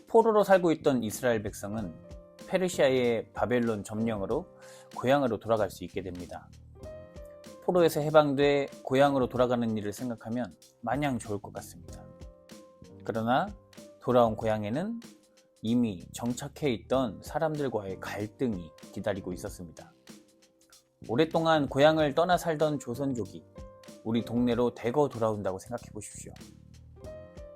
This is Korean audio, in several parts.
포로로 살고 있던 이스라엘 백성은 페르시아의 바벨론 점령으로 고향으로 돌아갈 수 있게 됩니다. 포로에서 해방돼 고향으로 돌아가는 일을 생각하면 마냥 좋을 것 같습니다. 그러나 돌아온 고향에는 이미 정착해 있던 사람들과의 갈등이 기다리고 있었습니다. 오랫동안 고향을 떠나 살던 조선족이 우리 동네로 대거 돌아온다고 생각해 보십시오.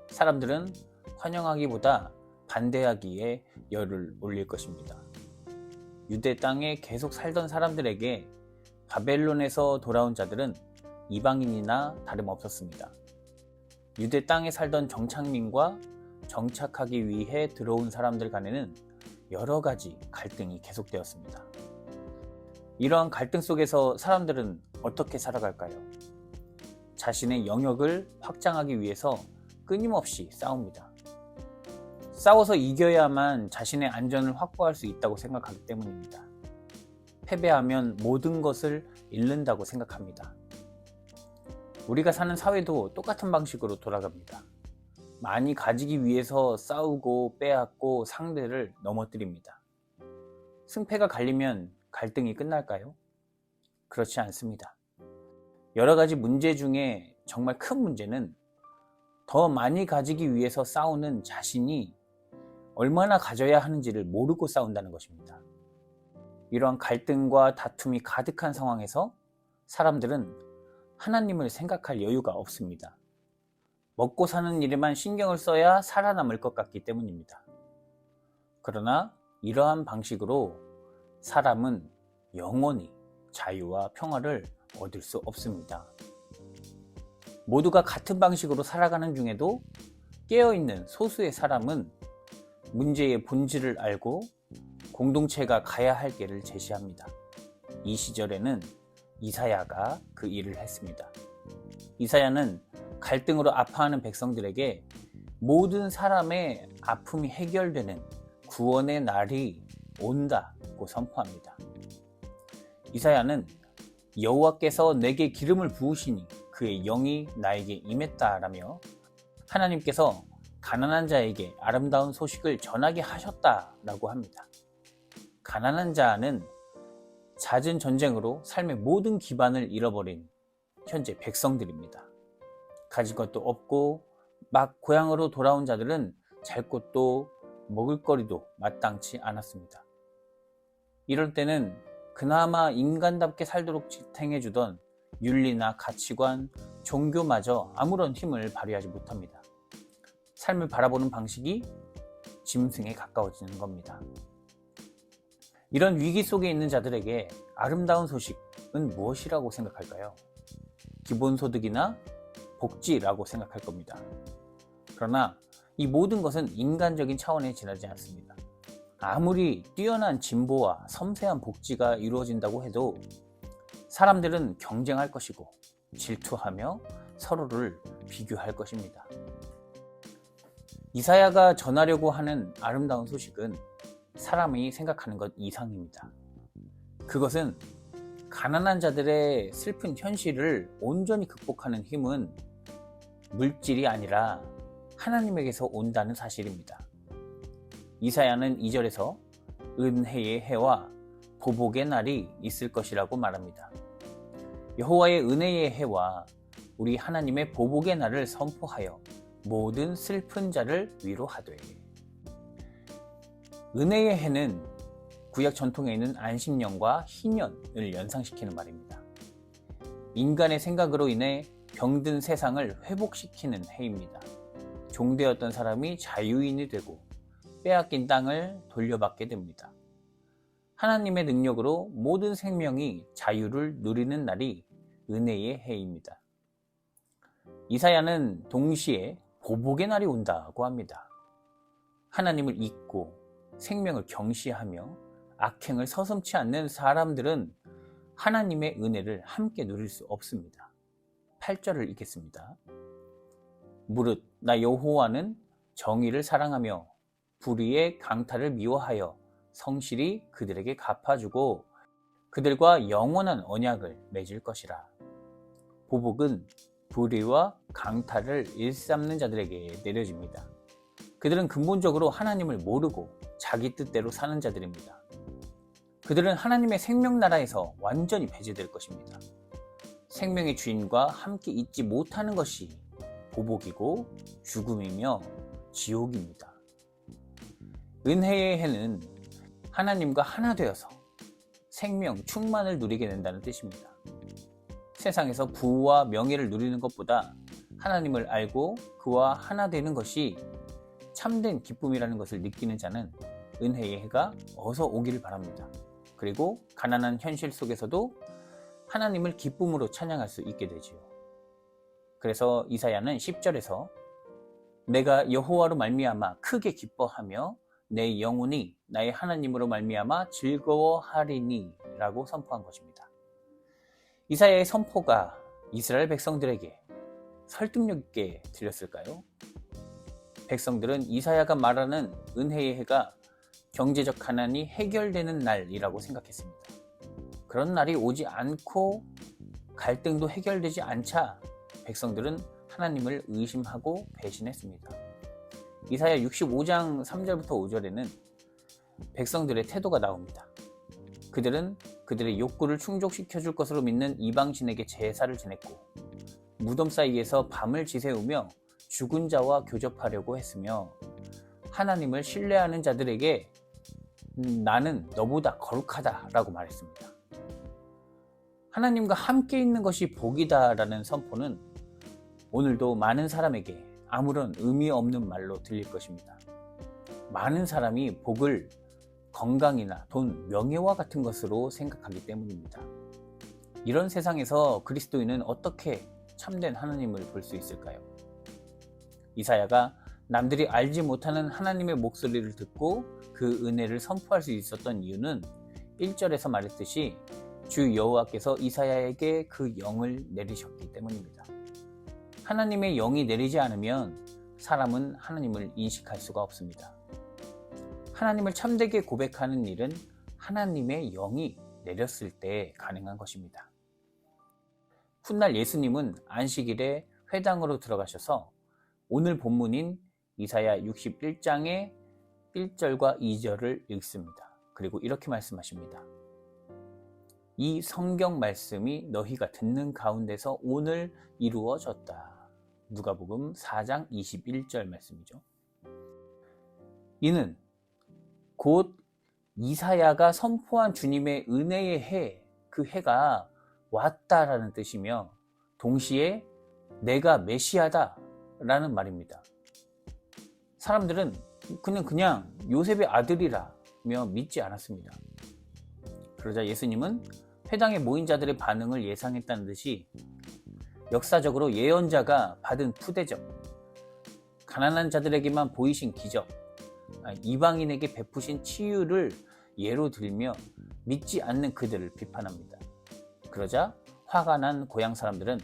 사람들은 환영하기보다 반대하기에 열을 올릴 것입니다. 유대 땅에 계속 살던 사람들에게 바벨론에서 돌아온 자들은 이방인이나 다름없었습니다. 유대 땅에 살던 정착민과 정착하기 위해 들어온 사람들 간에는 여러 가지 갈등이 계속되었습니다. 이러한 갈등 속에서 사람들은 어떻게 살아갈까요? 자신의 영역을 확장하기 위해서 끊임없이 싸웁니다. 싸워서 이겨야만 자신의 안전을 확보할 수 있다고 생각하기 때문입니다. 패배하면 모든 것을 잃는다고 생각합니다. 우리가 사는 사회도 똑같은 방식으로 돌아갑니다. 많이 가지기 위해서 싸우고 빼앗고 상대를 넘어뜨립니다. 승패가 갈리면 갈등이 끝날까요? 그렇지 않습니다. 여러 가지 문제 중에 정말 큰 문제는 더 많이 가지기 위해서 싸우는 자신이 얼마나 가져야 하는지를 모르고 싸운다는 것입니다. 이러한 갈등과 다툼이 가득한 상황에서 사람들은 하나님을 생각할 여유가 없습니다. 먹고 사는 일에만 신경을 써야 살아남을 것 같기 때문입니다. 그러나 이러한 방식으로 사람은 영원히 자유와 평화를 얻을 수 없습니다. 모두가 같은 방식으로 살아가는 중에도 깨어있는 소수의 사람은 문제의 본질을 알고 공동체가 가야 할 길을 제시합니다. 이 시절에는 이사야가 그 일을 했습니다. 이사야는 갈등으로 아파하는 백성들에게 모든 사람의 아픔이 해결되는 구원의 날이 온다고 선포합니다. 이사야는 여호와께서 내게 기름을 부으시니 그의 영이 나에게 임했다라며 하나님께서 가난한 자에게 아름다운 소식을 전하게 하셨다라고 합니다. 가난한 자는 잦은 전쟁으로 삶의 모든 기반을 잃어버린 현재 백성들입니다. 가진 것도 없고 막 고향으로 돌아온 자들은 잘 곳도 먹을거리도 마땅치 않았습니다. 이럴 때는 그나마 인간답게 살도록 지탱해주던 윤리나 가치관, 종교마저 아무런 힘을 발휘하지 못합니다. 삶을 바라보는 방식이 짐승에 가까워지는 겁니다. 이런 위기 속에 있는 자들에게 아름다운 소식은 무엇이라고 생각할까요? 기본소득이나 복지라고 생각할 겁니다. 그러나 이 모든 것은 인간적인 차원에 지나지 않습니다. 아무리 뛰어난 진보와 섬세한 복지가 이루어진다고 해도 사람들은 경쟁할 것이고 질투하며 서로를 비교할 것입니다. 이사야가 전하려고 하는 아름다운 소식은 사람이 생각하는 것 이상입니다. 그것은 가난한 자들의 슬픈 현실을 온전히 극복하는 힘은 물질이 아니라 하나님에게서 온다는 사실입니다. 이사야는 2절에서 은혜의 해와 보복의 날이 있을 것이라고 말합니다. 여호와의 은혜의 해와 우리 하나님의 보복의 날을 선포하여 모든 슬픈 자를 위로하되. 은혜의 해는 구약 전통에 있는 안식년과 희년을 연상시키는 말입니다. 인간의 생각으로 인해 병든 세상을 회복시키는 해입니다. 종되었던 사람이 자유인이 되고 빼앗긴 땅을 돌려받게 됩니다. 하나님의 능력으로 모든 생명이 자유를 누리는 날이 은혜의 해입니다. 이사야는 동시에 보복의 날이 온다고 합니다. 하나님을 잊고 생명을 경시하며 악행을 서슴지 않는 사람들은 하나님의 은혜를 함께 누릴 수 없습니다. 8절을 읽겠습니다. 무릇 나 여호와는 정의를 사랑하며 불의의 강탈을 미워하여 성실히 그들에게 갚아주고 그들과 영원한 언약을 맺을 것이라. 보복은 불의와 강탈을 일삼는 자들에게 내려집니다. 그들은 근본적으로 하나님을 모르고 자기 뜻대로 사는 자들입니다. 그들은 하나님의 생명나라에서 완전히 배제될 것입니다. 생명의 주인과 함께 있지 못하는 것이 보복이고 죽음이며 지옥입니다. 은혜의 해는 하나님과 하나 되어서 생명 충만을 누리게 된다는 뜻입니다. 세상에서 부와 명예를 누리는 것보다 하나님을 알고 그와 하나 되는 것이 참된 기쁨이라는 것을 느끼는 자는 은혜의 해가 어서 오기를 바랍니다. 그리고 가난한 현실 속에서도 하나님을 기쁨으로 찬양할 수 있게 되지요. 그래서 이사야는 10절에서 내가 여호와로 말미암아 크게 기뻐하며 내 영혼이 나의 하나님으로 말미암아 즐거워하리니 라고 선포한 것입니다. 이사야의 선포가 이스라엘 백성들에게 설득력 있게 들렸을까요? 백성들은 이사야가 말하는 은혜의 해가 경제적 가난이 해결되는 날이라고 생각했습니다. 그런 날이 오지 않고 갈등도 해결되지 않자 백성들은 하나님을 의심하고 배신했습니다. 이사야 65장 3절부터 5절에는 백성들의 태도가 나옵니다. 그들은 그들의 욕구를 충족시켜 줄 것으로 믿는 이방신에게 제사를 지냈고 무덤 사이에서 밤을 지새우며 죽은 자와 교접하려고 했으며 하나님을 신뢰하는 자들에게 나는 너보다 거룩하다 라고 말했습니다. 하나님과 함께 있는 것이 복이다 라는 선포는 오늘도 많은 사람에게 아무런 의미 없는 말로 들릴 것입니다. 많은 사람이 복을 건강이나 돈, 명예와 같은 것으로 생각하기 때문입니다. 이런 세상에서 그리스도인은 어떻게 참된 하나님을 볼 수 있을까요? 이사야가 남들이 알지 못하는 하나님의 목소리를 듣고 그 은혜를 선포할 수 있었던 이유는 1절에서 말했듯이 주 여호와께서 이사야에게 그 영을 내리셨기 때문입니다. 하나님의 영이 내리지 않으면 사람은 하나님을 인식할 수가 없습니다. 하나님을 참되게 고백하는 일은 하나님의 영이 내렸을 때 가능한 것입니다. 훗날 예수님은 안식일에 회당으로 들어가셔서 오늘 본문인 이사야 61장의 1절과 2절을 읽습니다. 그리고 이렇게 말씀하십니다. 이 성경 말씀이 너희가 듣는 가운데서 오늘 이루어졌다. 누가복음 4장 21절 말씀이죠. 이는 곧 이사야가 선포한 주님의 은혜의 해, 그 해가 왔다라는 뜻이며 동시에 내가 메시아다 라는 말입니다. 사람들은 그냥 요셉의 아들이라며 믿지 않았습니다. 그러자 예수님은 회당에 모인 자들의 반응을 예상했다는 듯이 역사적으로 예언자가 받은 푸대접, 가난한 자들에게만 보이신 기적, 이방인에게 베푸신 치유를 예로 들며 믿지 않는 그들을 비판합니다. 그러자 화가 난 고향 사람들은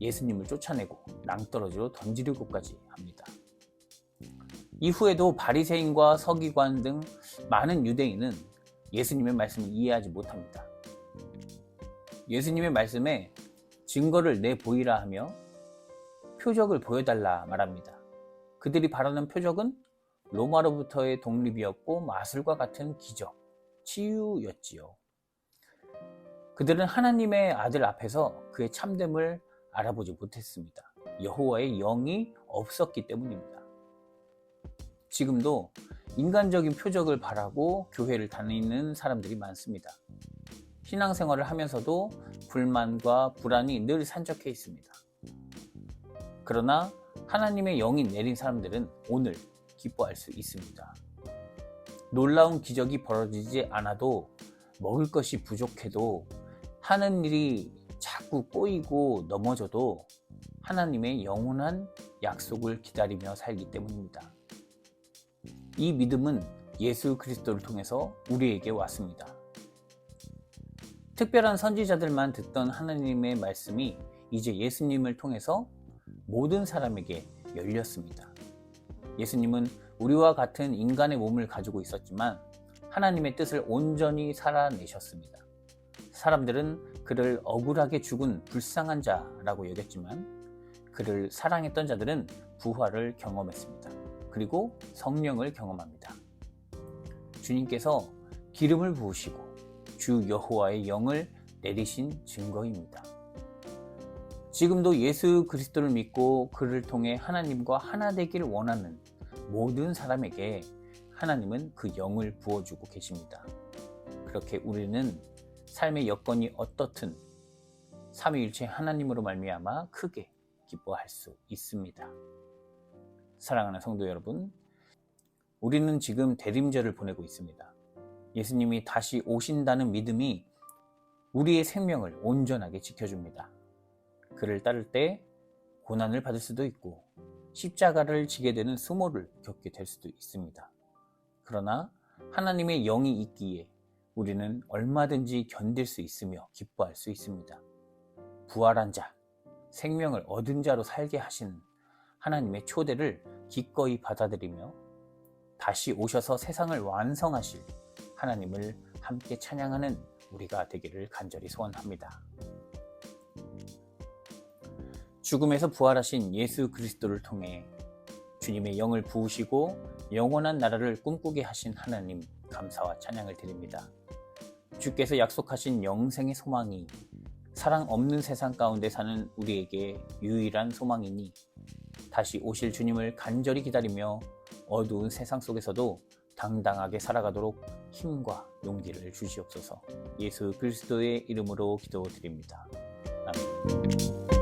예수님을 쫓아내고 낭떠러지로 던지려고까지 합니다. 이후에도 바리새인과 서기관 등 많은 유대인은 예수님의 말씀을 이해하지 못합니다. 예수님의 말씀에 증거를 내보이라 하며 표적을 보여달라 말합니다. 그들이 바라는 표적은 로마로부터의 독립이었고 마술과 같은 기적, 치유였지요. 그들은 하나님의 아들 앞에서 그의 참됨을 알아보지 못했습니다. 여호와의 영이 없었기 때문입니다. 지금도 인간적인 표적을 바라고 교회를 다니는 사람들이 많습니다. 신앙생활을 하면서도 불만과 불안이 늘 산적해 있습니다. 그러나 하나님의 영이 내린 사람들은 오늘 기뻐할 수 있습니다. 놀라운 기적이 벌어지지 않아도 먹을 것이 부족해도 하는 일이 자꾸 꼬이고 넘어져도 하나님의 영원한 약속을 기다리며 살기 때문입니다. 이 믿음은 예수 그리스도를 통해서 우리에게 왔습니다. 특별한 선지자들만 듣던 하나님의 말씀이 이제 예수님을 통해서 모든 사람에게 열렸습니다. 예수님은 우리와 같은 인간의 몸을 가지고 있었지만 하나님의 뜻을 온전히 살아내셨습니다. 사람들은 그를 억울하게 죽은 불쌍한 자라고 여겼지만 그를 사랑했던 자들은 부활을 경험했습니다. 그리고 성령을 경험합니다. 주님께서 기름을 부으시고 주 여호와의 영을 내리신 증거입니다. 지금도 예수 그리스도를 믿고 그를 통해 하나님과 하나 되기를 원하는 모든 사람에게 하나님은 그 영을 부어주고 계십니다. 그렇게 우리는 삶의 여건이 어떻든 삼위일체 하나님으로 말미암아 크게 기뻐할 수 있습니다. 사랑하는 성도 여러분, 우리는 지금 대림절을 보내고 있습니다. 예수님이 다시 오신다는 믿음이 우리의 생명을 온전하게 지켜줍니다. 그를 따를 때 고난을 받을 수도 있고 십자가를 지게 되는 수모를 겪게 될 수도 있습니다. 그러나 하나님의 영이 있기에 우리는 얼마든지 견딜 수 있으며 기뻐할 수 있습니다. 부활한 자, 생명을 얻은 자로 살게 하신 하나님의 초대를 기꺼이 받아들이며 다시 오셔서 세상을 완성하실 하나님을 함께 찬양하는 우리가 되기를 간절히 소원합니다. 죽음에서 부활하신 예수 그리스도를 통해 주님의 영을 부으시고 영원한 나라를 꿈꾸게 하신 하나님 감사와 찬양을 드립니다. 주께서 약속하신 영생의 소망이 사랑 없는 세상 가운데 사는 우리에게 유일한 소망이니 다시 오실 주님을 간절히 기다리며 어두운 세상 속에서도 당당하게 살아가도록 힘과 용기를 주시옵소서. 예수 그리스도의 이름으로 기도드립니다. 아멘.